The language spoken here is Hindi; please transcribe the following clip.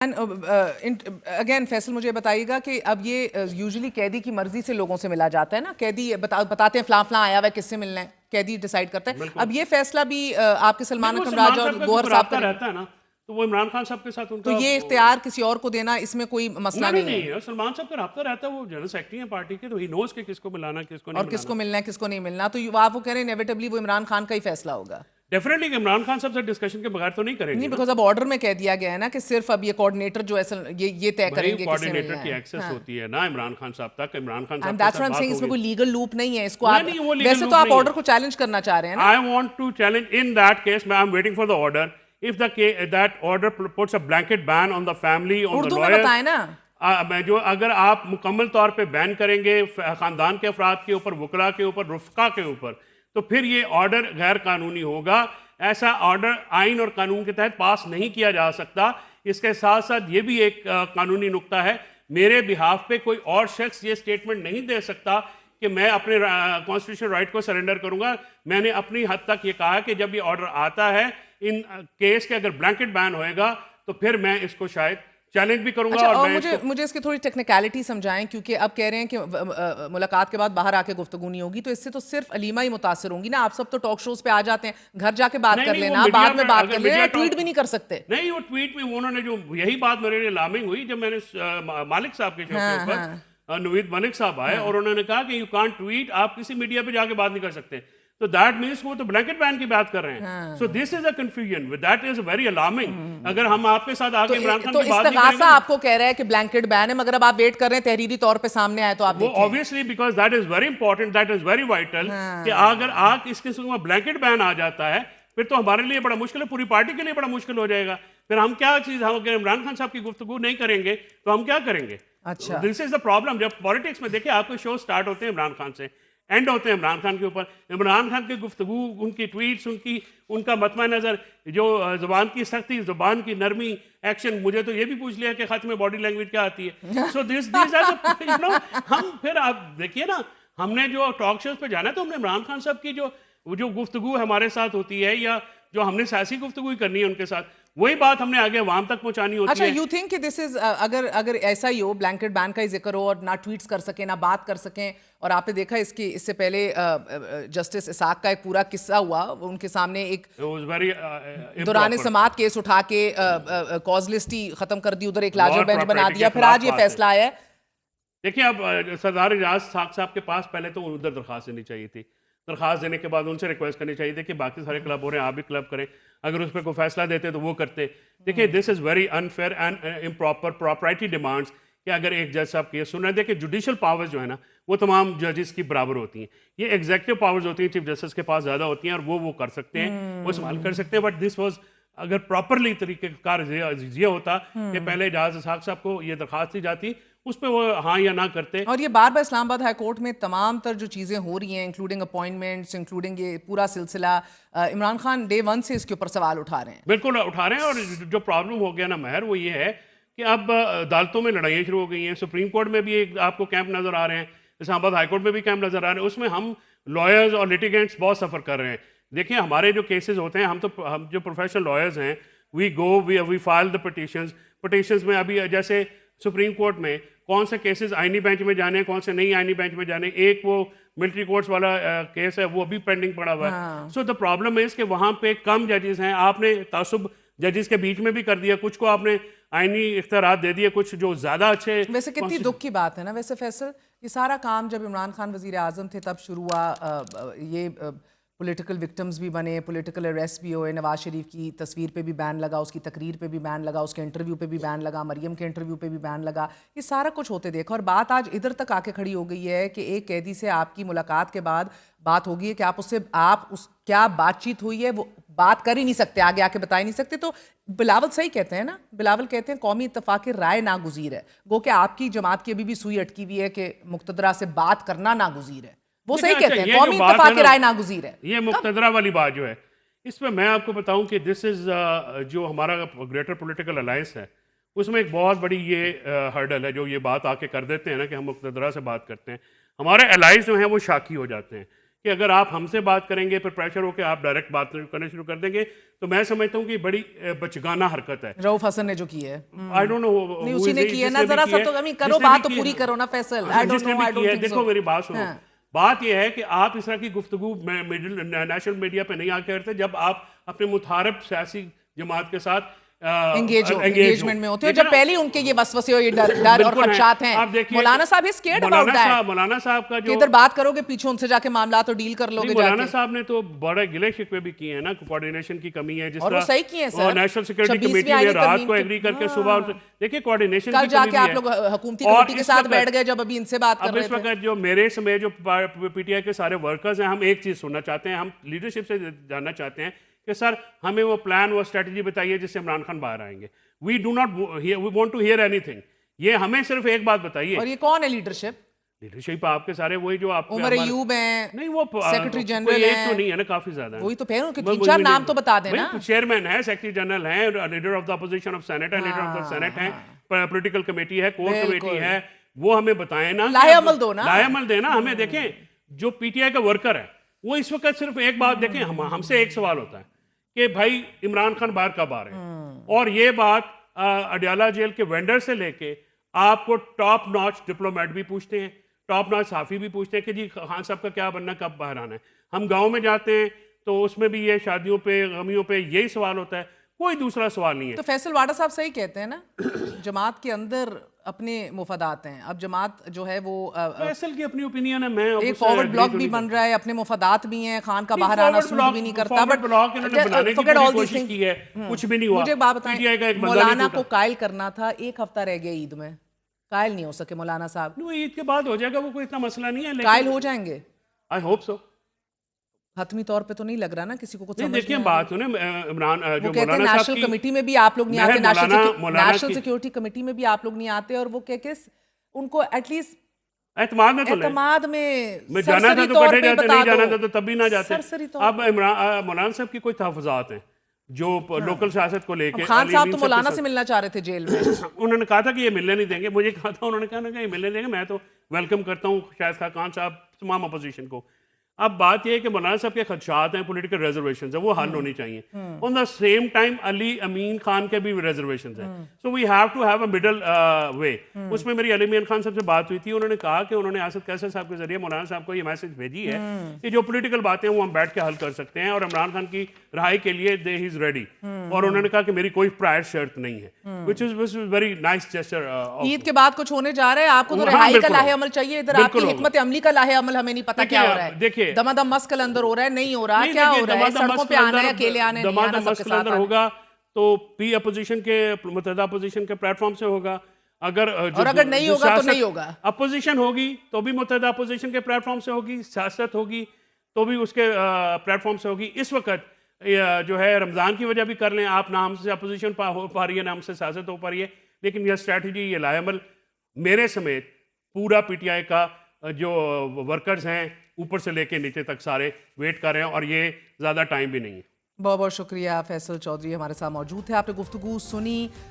अगेन फैसल मुझे बताइएगा कि अब ये यूजुअली कैदी की मर्जी से लोगों से मिला जाता है ना, कैदी बताते हैं फलां फलां आया हुआ है, किससे मिलना है, कैदी डिसाइड करता है। अब ये फैसला भी आपके सलमान अकरम राजा और गौहर साहब का रहता है ना, तो वो इमरान खान साहब के साथ उनका तो ये इख्तियार किसी और को देना इसमें कोई मसला नहीं है। सलमान साहब का राब्ता रहता है, वो जनरल सेक्रेटरी हैं पार्टी के, तो ही नोज के किसको मिलाना किसको नहीं और किसको मिलना है किसको नहीं मिलना, तो आप वो कह रहे हैं इनेविटेबली वो इमरान खान का ही फैसला होगा। डेफिनेटली इमरान खान साहब से डिस्कशन के बगैर तो नहीं करेंगे। नहीं, बिकॉज अब ऑर्डर में कह दिया गया है ना कि सिर्फ अब ये कोऑर्डिनेटर जो है ये तय करेंगे कोऑर्डिनेटर की एक्सेस होती है ना इमरान खान साहब तक। इमरान खान साहब that's what I am saying, इसमें कोई लीगल लूप नहीं है। इसको आप वैसे तो आप ऑर्डर को चैलेंज करना चाह रहे हैं ना। I want to challenge in that case, I am waiting for the order. If that order puts a blanket ban on the family, on the Urdu में बताएं ना। जो अगर आप मुकम्मल तौर पे बैन करेंगे खानदान के अफराद के ऊपर, वकला के ऊपर, रुफका के ऊपर, तो फिर ये ऑर्डर गैर कानूनी होगा। ऐसा ऑर्डर आइन और कानून के तहत पास नहीं किया जा सकता। इसके साथ साथ ये भी एक कानूनी नुक्ता है, मेरे बिहाफ पे कोई और शख्स ये स्टेटमेंट नहीं दे सकता कि मैं अपने कॉन्स्टिट्यूशनल राइट को सरेंडर करूंगा। मैंने अपनी हद तक ये कहा कि जब ये ऑर्डर आता है इन केस के, अगर ब्लैंकेट बैन होएगा तो फिर मैं इसको शायद चैलेंज भी करूंगा। अच्छा, और मुझे इसकी थोड़ी टेक्निकलिटी समझाएं, क्योंकि अब कह रहे हैं कि मुलाकात के बाद बाहर आके गुफ्तगू नहीं होगी, तो इससे तो सिर्फ अलीमा ही मुतासर होंगी ना। आप सब तो टॉक शोज पे आ जाते हैं, घर जाके बात कर लेना, बाद में बात कर लेना, ट्वीट भी नहीं कर सकते। नहीं, वो ट्वीट में उन्होंने जो यही बात मेरे लिए अलार्मिंग हुई जब मैंने मालिक साहब के शो के ऊपर नवीद मलिक साहब आए और उन्होंने कहा कि यू कांट ट्वीट, आप किसी मीडिया पे जाके बात नहीं कर सकते। तो दैट मीन्स वो तो ब्लैंकेट बैन की बात कर रहे हैं। So this is a confusion, that is very alarming. अगर हम आपके साथ आके इमरान खान की बात नहीं करेंगे, आपको कह रहा है कि ब्लैंकेट बैन है, मगर अब आप वेट कर रहे हैं तहरीरी तौर पे सामने आए तो आप वो obviously because that is very important, that is very vital कि अगर आप इस किस्म का ब्लैंकेट बैन आ जाता है फिर तो हमारे लिए बड़ा मुश्किल है, पूरी पार्टी के लिए बड़ा मुश्किल हो जाएगा। फिर हम क्या चीज, हम अगर इमरान खान साहब की गुफ्तगू नहीं करेंगे तो हम क्या करेंगे? अच्छा, दिस इज द प्रॉब्लम। जब पॉलिटिक्स में देखिए, आपके शो स्टार्ट होते हैं इमरान खान से, एंड होते हैं इमरान खान के ऊपर। इमरान खान की गुफ्तगू, उनकी ट्वीट्स, उनका मतमा नज़र, जो ज़ुबान की सख्ती, ज़ुबान की नरमी, एक्शन। मुझे तो ये भी पूछ लिया कि खत में बॉडी लैंग्वेज क्या आती है। सो दिस हम फिर आप देखिए ना, हमने जो टॉक शोज पे जाना है तो हमने इमरान खान साहब की जो गुफ्तगू हमारे साथ होती है, या जो हमने सियासी गुफ्तगू करनी है उनके साथ, वही बात हमने आगे अवाम तक पहुंचानी होती है। अच्छा, यू थिंक कि दिस इज अगर ऐसा ही हो, ब्लैंकेट बैन का ही जिक्र हो और ना ट्वीट्स कर सकें ना बात कर सकें, और आपने देखा इससे पहले जस्टिस इसाक का एक पूरा किस्सा हुआ, उनके सामने एक दौरान समात केस उठा के कॉज लिस्ट ही खत्म कर दी, उधर एक लार्जर बेंच बना दिया, फिर आज ये फैसला आया है। देखिए, अब सरदार इजाज साहब के पास पहले तो उधर दरखास्त देनी चाहिए थी। दरखास्त देने के बाद उनसे रिक्वेस्ट करनी चाहिए थी कि बाकी सारे क्लब हो रहे हैं, आप भी क्लब करें। अगर उस पर कोई फैसला देते तो वो करते। देखिए, this is very unfair and improper property demands कि अगर एक जज साहब केस सुन रहे हैं। देखिए, जुडिशल पावर्स जो है ना, वो तमाम जजेस की बराबर होती हैं। ये एग्जीक्यूटिव पावर्स होती हैं, चीफ जस्टिस के पास ज़्यादा होती हैं, और वो कर सकते हैं, वो इस्तेमाल कर सकते हैं। बट दिस वॉज, अगर प्रॉपरली तरीक़ेकार ये होता कि पहले इजाज़ इसाक साहब को ये दरखास्त दी जाती, उस पर वो हाँ या ना करते। और ये बार बार इस्लामाबाद हाई कोर्ट में तमाम तर जो चीज़ें हो रही हैं, इंक्लूडिंग अपॉइंटमेंट्स, इंक्लूडिंग ये पूरा सिलसिला, इमरान खान डे वन से इसके ऊपर सवाल उठा रहे हैं। बिल्कुल उठा रहे हैं। और जो प्रॉब्लम हो गया ना महर, वो ये है कि अब अदालतों में लड़ाइयाँ शुरू हो गई हैं। सुप्रीम कोर्ट में भी एक आपको कैंप नज़र आ रहे हैं, इस्लामाबाद हाई कोर्ट में भी कैंप नज़र आ रहे हैं। उसमें हम लॉयर्स और लिटिगेंट्स बहुत सफ़र कर रहे हैं। देखिए, हमारे जो केसेस होते हैं, हम जो प्रोफेशनल लॉयर्स हैं, वी फाइल द पिटिशंस में अभी जैसे सुप्रीम कोर्ट में कौन से केसेस आईनी बेंच में जाने, कौन से नहीं आईनी बेंच में जाने। एक वो मिलिट्री कोर्ट्स वाला केस है, वो अभी पेंडिंग पड़ा हुआ है। सो द प्रॉब्लम इज कि वहाँ पे कम जजेस हैं। आपने तासुब जजेस के बीच में भी कर दिया, कुछ को आपने आईनी इख्तियारात दे दिए, कुछ जो ज़्यादा अच्छे। वैसे कितनी दुख की बात है ना वैसे फैसल, ये सारा काम जब इमरान खान वज़ीर आज़म थे तब शुरू हुआ। ये पॉलिटिकल विक्टिम्स भी बने, पॉलिटिकल अरेस्ट भी हुए, नवाज शरीफ की तस्वीर पे भी बैन लगा, उसकी तकरीर पे भी बैन लगा, उसके इंटरव्यू पे भी बैन लगा, मरियम के इंटरव्यू पे भी बैन लगा। ये सारा कुछ होते देखा, और बात आज इधर तक आके खड़ी हो गई है कि एक कैदी से आपकी मुलाकात के बाद बात होगी है कि क्या बातचीत हुई है वो बात कर ही नहीं सकते, आगे आके बता ही नहीं सकते। तो बिलावल सही कहते हैं ना, बिलावल कहते हैं कौमी इत्तफाक की राय नागुज़ीर है। गो कि आपकी जमात की अभी भी सुई अटकी हुई है कि मुक़्तदरा से बात करना नागुज़ीर है। वो सही कहते हैं कौमी इत्तफाक की राय नागुज़ीर है। ये मुक़्तदरा वाली बात जो है, इसमें मैं आपको बताऊं कि दिस इज जो हमारा ग्रेटर पॉलिटिकल अलायंस है, उसमें एक बहुत बड़ी ये हर्डल है, जो ये बात आके कर देते हैं ना कि हम मुक़्तदरा से बात करते हैं। हमारे अलाइज जो हैं वो शाकी हो जाते हैं कि अगर आप हमसे बात करेंगे फिर प्रेशर होकर आप डायरेक्ट बात करना शुरू कर देंगे, तो मैं समझता हूँ कि बड़ी बचगाना हरकत है रऊफ हसन ने जो की है। आई डोंट नो नहीं, उसी ने की है ना, जरा सा तो करो, बात तो पूरी करो ना Faisal. I don't know, I don't think देखो मेरी बात सुनो, बात यह है कि आप इस तरह की गुफ्तगू नेशनल मीडिया पे नहीं आके करते जब आप अपने मुतारिब सियासी जमात के साथ एंगेजमेंट में होते हो, जब पहले उनके ये वसवसे और ये डर और खदशात हैं। मौलाना साहब इज स्केयर्ड अबाउट दैट। मौलाना साहब का जो इधर बात करोगे, पीछे उनसे जाके मामला तो डील कर लोगे। मौलाना साहब ने तो बड़े गिले शिकवे भी किए हैं ना, कोऑर्डिनेशन की कमी है, जिस तरह सही किए हैं सर। नेशनल सिक्योरिटी कमेटी में रात को एग्री करके सुबह देखिए कोऑर्डिनेशन कल जाके आप लोग हुकूमती कमेटी के साथ बैठ गए जब अभी इनसे बात कर रहे थे। इस वक्त जो मेरे समय जो पीटीआई के सारे वर्कर्स हैं, हम एक चीज सुनना चाहते हैं, हम लीडरशिप से जानना चाहते हैं कि सर हमें वो प्लान वो स्ट्रेटजी बताइए जिससे इमरान खान बाहर आएंगे। We do not we want to hear anything. ये हमें सिर्फ एक बात बताइए। और ये कौन है लीडरशिप? लीडरशिप आपके सारे वही जो आप उमर अयूब हैं, नहीं वो सेक्रेटरी जनरल एक तो नहीं है ना, काफी ज्यादा है। वही तो फिर उनके 3-4 नाम तो बता देना। चेयरमैन है, सेक्रेटरी जनरल है, leader of the opposition of senate है, लीडर ऑफ द सेनेट है, पॉलिटिकल कमेटी है, कोर कमेटी है, वो हमें बताएं ना, लाहेअमल दो ना, लाहेअमल देना हमें। देखें जो पीटीआई का वर्कर है वो इस वक्त सिर्फ एक बात देखें, हमसे एक सवाल होता है कि भाई इमरान खान बाहर कब आ रहे हैं, और ये बात अडयाला जेल के वेंडर से लेके आपको टॉप नॉच डिप्लोमेट भी पूछते हैं, टॉप नॉच साफी भी पूछते हैं कि जी खान साहब का क्या बनना, कब बाहर आना है। हम गांव में जाते हैं तो उसमें भी ये शादियों पे गमियों पे यही सवाल होता है, कोई दूसरा सवाल नहीं है। तो फैसल वाडा साहब सही कहते हैं ना, जमात के अंदर अपने मुफादात हैं। अब जमात जो है वो फैसल की अपनी ओपिनियन है, मैं एक फॉरवर्ड ब्लॉक भी बन रहा है, अपने मुफादात भी हैं, खान का बाहर आना सूट भी नहीं करता, बट ब्लॉक इन्होंने बनाने की पूरी कोशिश की है, कुछ भी नहीं हुआ। मुझे बात बताएं, मौलाना को कायल करना था, एक हफ्ता रह गया ईद में, कायल नहीं हो सके मौलाना साहब। ईद के बाद हो जाएगा, वो कोई इतना मसला नहीं है, कायल हो जाएंगे, आई होप सो। हतमी तौर पे तो नहीं लग रहा ना किसी को कुछ समझ देखिए बात सुने, इमरान जो मौलाना साहब नेशनल कमेटी में भी आप लोग नहीं आते, नेशनल सिक्योरिटी कमेटी में भी आप लोग नहीं आते, और वो कह उनको एटलीस्ट एतमाद में जाना था तो बैठे जाते, नहीं जाना था तो तब भी ना जाते। अब मौलाना साहब की कोई तहफ़्फ़ुज़ात हैं जो लोकल सियासत को लेके। खान साहब तो मौलाना से मिलना चाह रहे थे जेल में, उन्होंने कहा था कि ये मिलने नहीं देंगे, मुझे कहा था, उन्होंने कहा ये मिलने देंगे, मैं तो वेलकम करता हूँ शाहिद खान साहब तमाम अपोजिशन को। अब बात यह है कि मौलाना साहब के खदशात हैं, पॉलिटिकल रिजर्वेशंस हैं, वो हल होनी चाहिए। On the same time Ali Amin Khan के भी रिजर्वेशंस हैं, so we have to have a middle way. उसमें मेरी अली अमीन खान साहब से बात हुई थी, उन्होंने कहा कि उन्होंने आसिफ कैसर साहब के जरिए मौलाना साहब को ये मैसेज भेजी है कि जो पॉलिटिकल बातें हैं वो हम बैठ के हल कर सकते हैं, और इमरान खान की रहाई के लिए दे ही इज रेडी। और उन्होंने कहा कि मेरी कोई प्रायर शर्त नहीं है, which is very nice gesture. Eid के बाद कुछ होने जा रहा है, आपको तो रहाई का लाहे अमल चाहिए, इधर आपकी हिकमत अमली का लाहे अमल हमें नहीं पता क्या हो रहा है। देखिए दमादम मस्क अंदर हो रहा है, नहीं हो रहा, क्या हो रहा है, सड़कों पे आना है, अकेले आने नहीं आना, सबके साथ आना होगा तो पी अपोजिशन के मुत्तहदा अपोजिशन के प्लेटफॉर्म से होगा, अगर और अगर नहीं होगा तो नहीं होगा। अपोजिशन होगी तो भी मुत्तहदा अपोजिशन के प्लेटफॉर्म से होगी, सियासत होगी तो भी उसके प्लेटफॉर्म से होगी। इस वक्त जो है रमज़ान की वजह भी कर लें आप, ना हमसे अपोजिशन हो पा रही है ना हमसे सियासत हो पा रही है, लेकिन यह स्ट्रैटेजी, ये लाएमल मेरे समेत पूरा पीटीआई का जो वर्कर्स हैं ऊपर से लेके नीचे तक सारे वेट कर रहे हैं, और ये ज़्यादा टाइम भी नहीं है। बहुत बहुत शुक्रिया फैसल चौधरी हमारे साथ मौजूद थे, आपने गुफ्तगू सुनी